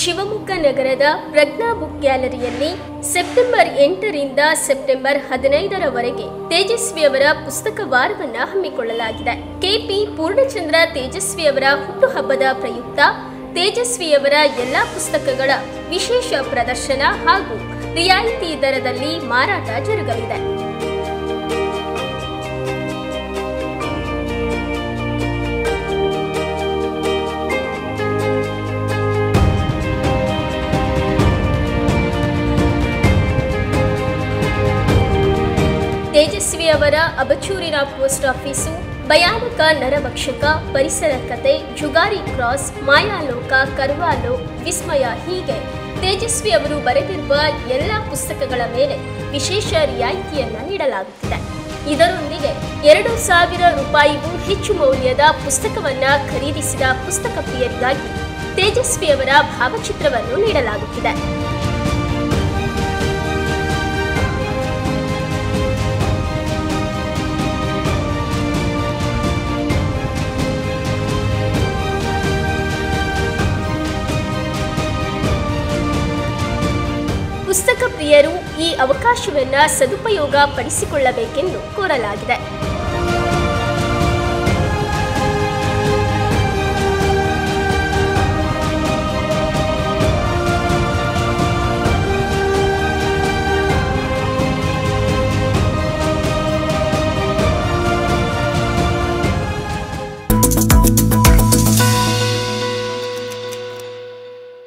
ಶಿವಮೊಗ್ಗ ನಗರದ ಪ್ರಜ್ಞಾ book ಗ್ಯಾಲರಿಯಲ್ಲಿ September 8ರಿಂದ September 15ರವರೆಗೆ ತೇಜಸ್ವಿಯವರ ಪುಸ್ತಕ ವಾರವನ್ನು ಹಮ್ಮಿಕೊಳ್ಳಲಾಗಿದೆ. ಕೆಪಿ ಪೂರ್ಣಚಂದ್ರ ತೇಜಸ್ವಿಯವರ ಹುಟ್ಟುಹಬ್ಬದ ಪ್ರಯುಕ್ತ ತೇಜಸ್ವಿಯವರ ಎಲ್ಲಾ ಪುಸ್ತಕಗಳ ವಿಶೇಷ ಪ್ರದರ್ಶನ ಹಾಗೂ ರಿಯಾಯಿತಿ ದರದಲ್ಲಿ ಮಾರಾಟ ಜರುಗಲಿದೆ. ತೇಜಸ್ವಿಯವರ ಅಬಚೂರಿನ ಪೋಸ್ಟ್ ಆಫೀಸು, ಭಯಾನಕ ನರಭಕ್ಷಕ, ಪರಿಸರ ಕತೆ, ಜುಗಾರಿ ಕ್ರಾಸ್, ಮಾಯಾಲೋಕ, ಕರ್ವಾಲೋ, ವಿಸ್ಮಯ ಹೀಗೆ ತೇಜಸ್ವಿ ಅವರು ಬರೆದಿರುವ ಎಲ್ಲ ಪುಸ್ತಕಗಳ ಮೇಲೆ ವಿಶೇಷ ರಿಯಾಯಿತಿಯನ್ನು ನೀಡಲಾಗುತ್ತಿದೆ. ಇದರೊಂದಿಗೆ 2,000 ರೂಪಾಯಿಗೂ ಹೆಚ್ಚು ಮೌಲ್ಯದ ಪುಸ್ತಕವನ್ನು ಖರೀದಿಸಿದ ಪುಸ್ತಕ ಪ್ರಿಯರಿಗಾಗಿ ತೇಜಸ್ವಿಯವರ ಭಾವಚಿತ್ರವನ್ನು ನೀಡಲಾಗುತ್ತಿದೆ. ಪುಸ್ತಕ ಪ್ರಿಯರು ಈ ಅವಕಾಶವನ್ನು ಸದುಪಯೋಗ ಪಡಿಸಿಕೊಳ್ಳಬೇಕೆಂದು ಕೋರಲಾಗಿದೆ.